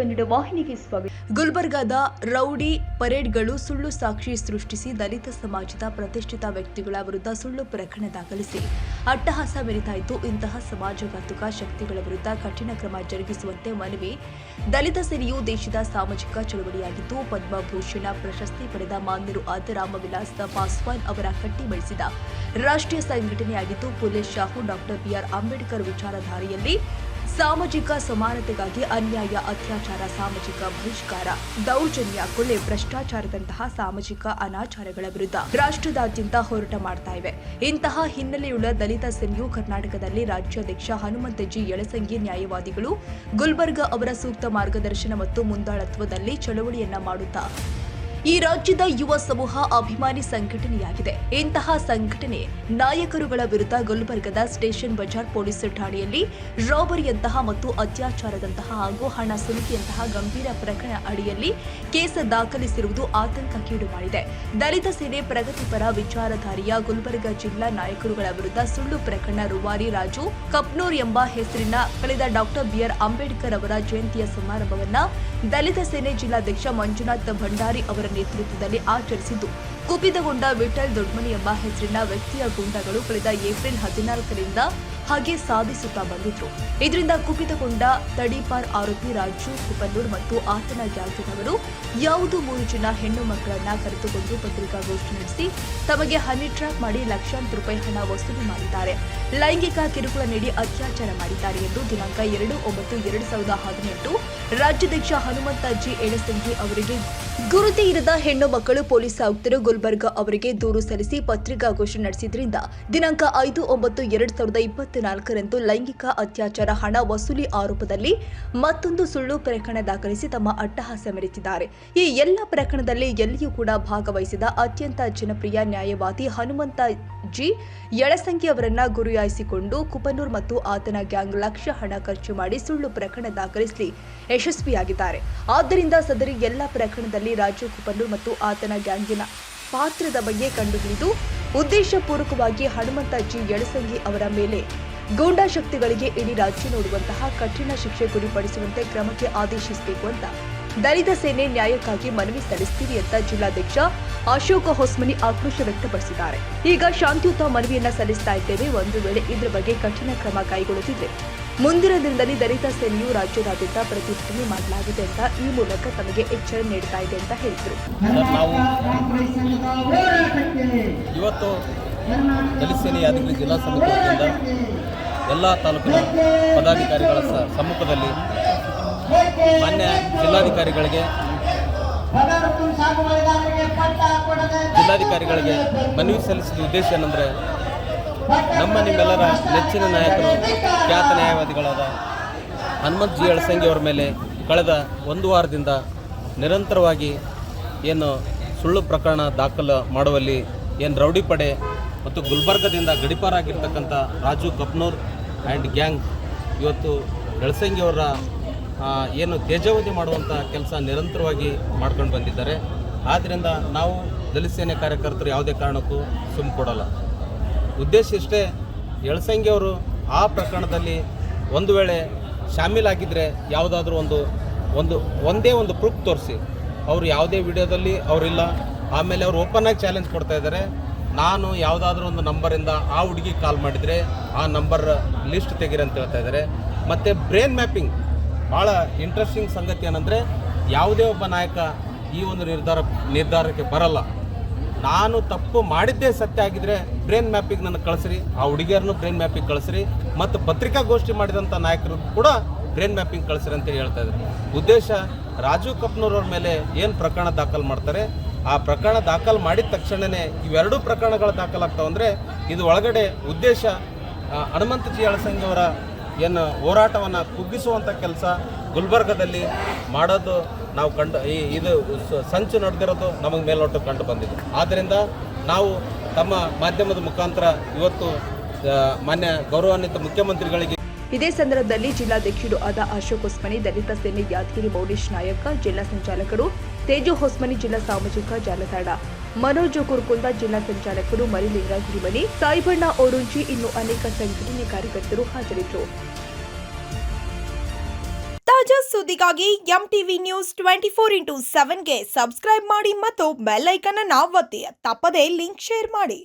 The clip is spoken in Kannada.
ಕನ್ನಡ ವಾಹಿನಿಗೆ ಸ್ವಾಗತ. ಗುಲ್ಬರ್ಗಾದ ರೌಡಿ ಪರೇಡ್ಗಳು ಸುಳ್ಳು ಸಾಕ್ಷಿ ಸೃಷ್ಟಿಸಿ ದಲಿತ ಸಮಾಜದ ಪ್ರತಿಷ್ಠಿತ ವ್ಯಕ್ತಿಗಳ ವಿರುದ್ಧ ಸುಳ್ಳು ಪ್ರಕರಣ ದಾಖಲಿಸಿ ಅಟ್ಟಹಾಸ ಮೆರೆತಾಯಿತು. ಇಂತಹ ಸಮಾಜಘಾತುಕ ಶಕ್ತಿಗಳ ವಿರುದ್ಧ ಕಠಿಣ ಕ್ರಮ ಜರುಗಿಸುವಂತೆ ಮನವಿ. ದಲಿತ ಸೇನೆಯು ದೇಶದ ಸಾಮಾಜಿಕ ಚಳವಳಿಯಾಗಿದ್ದು ಪದ್ಮಭೂಷಣ ಪ್ರಶಸ್ತಿ ಪಡೆದ ಮಾನ್ಯರು ಆದ ರಾಮವಿಲಾಸ್ ಪಾಸ್ವಾನ್ ಅವರ ಕಟ್ಟಿ ಬೆಳೆಸಿದ ರಾಷ್ಟ್ರೀಯ ಸಂಘಟನೆಯಾಗಿದ್ದು ಪುಲೆ ಶಾಹು ಡಾಕ್ಟರ್ ಬಿ.ಆರ್. ಅಂಬೇಡ್ಕರ್ ವಿಚಾರಧಾರೆಯಲ್ಲಿ ಸಾಮಾಜಿಕ ಸಮಾನತೆಗಾಗಿ ಅನ್ಯಾಯ, ಅತ್ಯಾಚಾರ, ಸಾಮಾಜಿಕ ಬಹಿಷ್ಕಾರ, ದೌರ್ಜನ್ಯ, ಕೊಲೆ, ಭ್ರಷ್ಟಾಚಾರದಂತಹ ಸಾಮಾಜಿಕ ಅನಾಚಾರಗಳ ವಿರುದ್ಧ ರಾಷ್ಟ್ರದಾದ್ಯಂತ ಹೋರಾಟ ಮಾಡ್ತಾ ಇವೆ. ಇಂತಹ ಹಿನ್ನೆಲೆಯುಳ್ಳ ದಲಿತ ಸೇನೆಯು ಕರ್ನಾಟಕದಲ್ಲಿ ರಾಜ್ಯಾಧ್ಯಕ್ಷ ಹನುಮಂತ ಜಿ ಯಳಸಂಗಿ ನ್ಯಾಯವಾದಿಗಳು ಗುಲ್ಬರ್ಗಾ ಅವರ ಸೂಕ್ತ ಮಾರ್ಗದರ್ಶನ ಮತ್ತು ಮುಂದಾಳತ್ವದಲ್ಲಿ ಚಳವಳಿಯನ್ನ ಮಾಡುತ್ತಾ ಈ ರಾಜ್ಯದ ಯುವ ಸಮೂಹ ಅಭಿಮಾನಿ ಸಂಘಟನೆಯಾಗಿದೆ. ಇಂತಹ ಸಂಘಟನೆ ನಾಯಕರುಗಳ ವಿರುದ್ಧ ಗುಲ್ಬರ್ಗದ ಸ್ಟೇಷನ್ ಬಜಾರ್ ಪೊಲೀಸ್ ಠಾಣೆಯಲ್ಲಿ ರಾಬರಿಯಂತಹ ಮತ್ತು ಅತ್ಯಾಚಾರದಂತಹ ಹಾಗೂ ಹಣ ಸುಲಿಗೆಯಂತಹ ಗಂಭೀರ ಪ್ರಕರಣ ಅಡಿಯಲ್ಲಿ ಕೇಸ್ ದಾಖಲಿಸಿರುವುದು ಆತಂಕಕ್ಕೀಡು ಮಾಡಿದೆ. ದಲಿತ ಸೇನೆ ಪ್ರಗತಿಪರ ವಿಚಾರಧಾರೆಯ ಗುಲ್ಬರ್ಗಾ ಜಿಲ್ಲಾ ನಾಯಕರುಗಳ ವಿರುದ್ಧ ಸುಳ್ಳು ಪ್ರಕರಣ ರೂವಾರಿ ರಾಜು ಕಪ್ನೂರ್ ಎಂಬ ಹೆಸರಿನ ಕಳೆದ ಡಾಕ್ಟರ್ ಬಿ.ಆರ್. ಅಂಬೇಡ್ಕರ್ ಅವರ ಜಯಂತಿಯ ಸಮಾರಂಭವನ್ನ ದಲಿತ ಸೇನೆ ಜಿಲ್ಲಾಧ್ಯಕ್ಷ ಮಂಜುನಾಥ್ ಭಂಡಾರಿ ಅವರ ನೇತೃತ್ವದಲ್ಲಿ ಆಚರಿಸಿದ್ದು ಕುಪಿತಗೊಂಡ ವಿಠಲ್ ದೊಡ್ಮನಿ ಎಂಬ ಹೆಸರಿನ ವ್ಯಕ್ತಿಯ ಗೂಂಡಾಗಳು ಕಳೆದ ಏಪ್ರಿಲ್ 14ರಿಂದ ಹಾಗೆ ಸಾಧಿಸುತ್ತಾ ಬಂದಿದ್ರು. ಇದರಿಂದ ಕುಪಿತಗೊಂಡ ತಡೀಪಾರ್ ಆರೋಪಿ ರಾಜು ಕುಪನ್ನೂರ್ ಮತ್ತು ಆತನ ಗ್ಯಾಂಗ್ನವರು ಯಾವುದೋ 3 ಜನ ಹೆಣ್ಣು ಮಕ್ಕಳನ್ನ ಕರೆದುಕೊಂಡು ಪತ್ರಿಕಾಗೋಷ್ಠಿ ನಡೆಸಿ ತಮಗೆ ಹನಿ ಟ್ರ್ಯಾಪ್ ಮಾಡಿ ಲಕ್ಷಾಂತರ ರೂಪಾಯಿ ಹಣ ವಸೂಲಿ ಮಾಡಿದ್ದಾರೆ, ಲೈಂಗಿಕ ಕಿರುಕುಳ ನೀಡಿ ಅತ್ಯಾಚಾರ ಮಾಡಿದ್ದಾರೆ ಎಂದು ದಿನಾಂಕ 2/9/2018 ರಾಜ್ಯಾಧ್ಯಕ್ಷ ಹನುಮಂತ ಜಿ ಯಳಸಂಗಿ ಅವರಿಗೆ ಗುರುತೇ ಇರದ ಹೆಣ್ಣು ಮಕ್ಕಳು ಪೊಲೀಸ್ ಆಯುಕ್ತರು ಗುಲ್ಬರ್ಗಾ ಅವರಿಗೆ ದೂರು ಸಲ್ಲಿಸಿ ಪತ್ರಿಕಾಗೋಷ್ಠಿ ನಡೆಸಿದ್ರಿಂದ ದಿನಾಂಕ 5/9/2024ರಂದು ಲೈಂಗಿಕ ಅತ್ಯಾಚಾರ ಹಣ ವಸೂಲಿ ಆರೋಪದಲ್ಲಿ ಮತ್ತೊಂದು ಸುಳ್ಳು ಪ್ರಕರಣ ದಾಖಲಿಸಿ ತಮ್ಮ ಅಟ್ಟಹಾಸ ಮೆರೆದಿದ್ದಾರೆ. ಈ ಎಲ್ಲ ಪ್ರಕರಣದಲ್ಲಿ ಎಲ್ಲಿಯೂ ಕೂಡ ಭಾಗವಹಿಸಿದ ಅತ್ಯಂತ ಜನಪ್ರಿಯ ನ್ಯಾಯವಾದಿ ಹನುಮಂತ ಜಿ ಯಳಸಂಗಿ ಅವರನ್ನ ಗುರಿಯಾಯಿಸಿಕೊಂಡು ಕುಪನ್ನೂರ್ ಮತ್ತು ಆತನ ಗ್ಯಾಂಗ್ ಲಕ್ಷ ಹಣ ಖರ್ಚು ಮಾಡಿ ಸುಳ್ಳು ಪ್ರಕರಣ ದಾಖಲಿಸಿ ಯಶಸ್ವಿಯಾಗಿದ್ದಾರೆ. ಆದ್ದರಿಂದ ಸದರಿ ಎಲ್ಲ ಪ್ರಕರಣದಲ್ಲಿ ರಾಜು ಕುಪನ್ನೂರ್ ಮತ್ತು ಆತನ ಗ್ಯಾಂಗಿನ ಪಾತ್ರದ ಬಗ್ಗೆ ಕಂಡುಹಿಡಿದು ಉದ್ದೇಶಪೂರ್ವಕವಾಗಿ ಹನುಮಂತ ಜಿ ಯಳಸಂಗಿ ಅವರ ಮೇಲೆ ಗೂಂಡಾ ಶಕ್ತಿಗಳಿಗೆ ಇಡೀ ರಾಜ್ಯ ನೋಡುವಂತಹ ಕಠಿಣ ಶಿಕ್ಷೆ ಗುರಿಪಡಿಸುವಂತೆ ಕ್ರಮಕ್ಕೆ ಆದೇಶಿಸಬೇಕು ಅಂತ ದಲಿತ ಸೇನೆ ನ್ಯಾಯಕ್ಕಾಗಿ ಮನವಿ ಸಲ್ಲಿಸುತ್ತೀರಿ ಅಂತ ಜಿಲ್ಲಾಧ್ಯಕ್ಷ ಅಶೋಕ ಹೊಸ್ಮನಿ ಆಕ್ರೋಶ ವ್ಯಕ್ತಪಡಿಸಿದ್ದಾರೆ. ಈಗ ಶಾಂತಿಯುತ ಮನವಿಯನ್ನ ಸಲ್ಲಿಸ್ತಾ ಇದ್ದೇವೆ. ಒಂದು ವೇಳೆ ಇದರ ಬಗ್ಗೆ ಕಠಿಣ ಕ್ರಮ ಕೈಗೊಳ್ಳುತ್ತಿದ್ರೆ ಮುಂದಿನ ದಿನದಲ್ಲಿ ದಲಿತ ಸೇನೆಯು ರಾಜ್ಯದಾದ್ಯಂತ ಪ್ರತಿಭಟನೆ ಮಾಡಲಾಗಿದೆ ಅಂತ ಈ ಮೂಲಕ ತಮಗೆ ಎಚ್ಚರಿಕೆ ನೀಡುತ್ತಾ ಇದೆ ಅಂತ ಹೇಳಿದರು. ಇವತ್ತು ದಲಿತ ಸೇನೆ ಯಾದಗಿರಿ ಜಿಲ್ಲಾ ಸಮಿತಿ ವತಿಯಿಂದ ಎಲ್ಲ ತಾಲೂಕಿನ ಪದಾಧಿಕಾರಿಗಳ ಸಮ್ಮುಖದಲ್ಲಿ ಮಾನ್ಯ ಜಿಲ್ಲಾಧಿಕಾರಿಗಳಿಗೆ ಮನವಿ ಸಲ್ಲಿಸಿದ ಉದ್ದೇಶ ಏನಂದರೆ, ನಮ್ಮ ನಿಮ್ಮೆಲ್ಲರ ನೆಚ್ಚಿನ ನಾಯಕರು ಖ್ಯಾತ ನ್ಯಾಯವಾದಿಗಳಾದ ಹನುಮಂತ ಜಿ ಯಳಸಂಗಿ ಅವರ ಮೇಲೆ ಕಳೆದ 1 ವಾರದಿಂದ ನಿರಂತರವಾಗಿ ಏನು ಸುಳ್ಳು ಪ್ರಕರಣ ದಾಖಲು ಮಾಡುವಲ್ಲಿ ಏನು ರೌಡಿ ಪಡೆ ಮತ್ತು ಗುಲ್ಬರ್ಗದಿಂದ ಗಡಿಪಾರಾಗಿರ್ತಕ್ಕಂಥ ರಾಜು ಕಪ್ನೂರ್ ಆ್ಯಂಡ್ ಗ್ಯಾಂಗ್ ಇವತ್ತು ಯಳಸಂಗಿ ಅವರ ಏನು ತೇಜಾವಧಿ ಮಾಡುವಂಥ ಕೆಲಸ ನಿರಂತರವಾಗಿ ಮಾಡ್ಕೊಂಡು ಬಂದಿದ್ದಾರೆ. ಆದ್ದರಿಂದ ನಾವು ದಲಿತ ಸೇನೆ ಕಾರ್ಯಕರ್ತರು ಯಾವುದೇ ಕಾರಣಕ್ಕೂ ಸುಮ್ಮನೆ ಕೊಡೋಲ್ಲ. ಉದ್ದೇಶ ಇಷ್ಟೇ, ಯಳಸಂಗಿ ಅವರು ಆ ಪ್ರಕರಣದಲ್ಲಿ ಒಂದು ವೇಳೆ ಶಾಮೀಲಾಗಿದ್ದರೆ ಯಾವುದಾದ್ರೂ ಒಂದೇ ಒಂದು ಪ್ರೂಫ್ ತೋರಿಸಿ, ಅವರು ಯಾವುದೇ ವಿಡಿಯೋದಲ್ಲಿ ಅವರಿಲ್ಲ. ಆಮೇಲೆ ಅವರು ಓಪನ್ ಆಗಿ ಚಾಲೆಂಜ್ ಕೊಡ್ತಾ ಇದ್ದಾರೆ, ನಾನು ಯಾವುದಾದ್ರೂ ಒಂದು ನಂಬರಿಂದ ಆ ಹುಡುಗಿ ಕಾಲ್ ಮಾಡಿದರೆ ಆ ನಂಬರ್ ಲಿಸ್ಟ್ ತೆಗೀರಿ ಅಂತ ಹೇಳ್ತಾ ಇದ್ದಾರೆ. ಮತ್ತು ಬ್ರೈನ್ ಮ್ಯಾಪಿಂಗ್ ಭಾಳ ಇಂಟ್ರೆಸ್ಟಿಂಗ್ ಸಂಗತಿ ಏನಂದರೆ, ಯಾವುದೇ ಒಬ್ಬ ನಾಯಕ ಈ ಒಂದು ನಿರ್ಧಾರಕ್ಕೆ ಬರಲ್ಲ. ನಾನು ತಪ್ಪು ಮಾಡಿದ್ದೇ ಸತ್ಯ ಆಗಿದ್ದರೆ ಬ್ರೈನ್ ಮ್ಯಾಪಿಂಗ್ ನನಗೆ ಕಳಿಸ್ರಿ, ಆ ಹುಡುಗಿಯರನ್ನು ಬ್ರೈನ್ ಮ್ಯಾಪಿಂಗ್ ಕಳಿಸ್ರಿ, ಮತ್ತು ಪತ್ರಿಕಾಗೋಷ್ಠಿ ಮಾಡಿದಂಥ ನಾಯಕರು ಕೂಡ ಬ್ರೈನ್ ಮ್ಯಾಪಿಂಗ್ ಕಳಿಸ್ರಿ ಅಂತ ಹೇಳ್ತಾ ಇದ್ದಾರೆ. ಉದ್ದೇಶ, ರಾಜು ಕಪ್ನೂರ್ ಅವ್ರ ಮೇಲೆ ಏನು ಪ್ರಕರಣ ದಾಖಲು ಮಾಡ್ತಾರೆ, ಆ ಪ್ರಕರಣ ದಾಖಲು ಮಾಡಿದ ತಕ್ಷಣವೇ ಇವೆರಡೂ ಪ್ರಕರಣಗಳು ದಾಖಲಾಗ್ತಾವಂದರೆ ಇದು ಒಳಗಡೆ ಉದ್ದೇಶ ಹನುಮಂತ ಜಿ ಯಳಸಂಗಿ ಅವರ ಏನು ಹೋರಾಟವನ್ನು ಕುಗ್ಗಿಸುವಂಥ ಕೆಲಸ ಗುಲ್ಬರ್ಗದಲ್ಲಿ ಮಾಡೋದು ನಾವು ಇದು ಸಂಚು ನಡೆದಿರೋದು ನಮಗೆ ಮೇಲ್ನೋಟ ಕಂಡು ಬಂದಿದೆ. ಆದ್ದರಿಂದ ನಾವು ತಮ್ಮ ಮಾಧ್ಯಮದ ಮುಖಾಂತರ ಇವತ್ತು ಮಾನ್ಯ ಗೌರವಾನ್ವಿತ ಮುಖ್ಯಮಂತ್ರಿಗಳಿಗೆ ಇದೇ ಸಂದರ್ಭದಲ್ಲಿ ಜಿಲ್ಲಾಧ್ಯಕ್ಷರು ಆದ ಅಶೋಕ್ ಹೊಸ್ಮನಿ, ದಲಿತ ಸೇನೆ ಯಾದಗಿರಿ ಮೌಲೇಶ್ ನಾಯಕ, ಜಿಲ್ಲಾ ಸಂಚಾಲಕರು ತೇಜು ಹೊಸ್ಮನಿ, ಜಿಲ್ಲಾ ಸಾಮಾಜಿಕ ಜಾಲತಾಣ ಮನೋಜ್ ಕುರ್ಕುಂದ, ಜಿಲ್ಲಾ ಸಂಚಾಲಕರು ಮರಿಲಿಂಗ ಹಿರಿಮನಿ, ಸಾಯಿಬಣ್ಣ ಓರುಂಚಿ, ಇನ್ನು ಅನೇಕ ಸಂಘಟನೆ ಕಾರ್ಯಕರ್ತರು ಹಾಜರಿದ್ದರು. ತಾಜಾ ಸುದ್ದಿಗಾಗಿ MTV ನ್ಯೂಸ್ 24/7ಗೆ ಸಬ್ಸ್ಕ್ರೈಬ್ ಮಾಡಿ ಮತ್ತು ಬೆಲ್ ಐಕಾನ್ ಅನ್ನು ಒತ್ತಿ ತಪ್ಪದೇ ಲಿಂಕ್ ಶೇರ್ ಮಾಡಿ.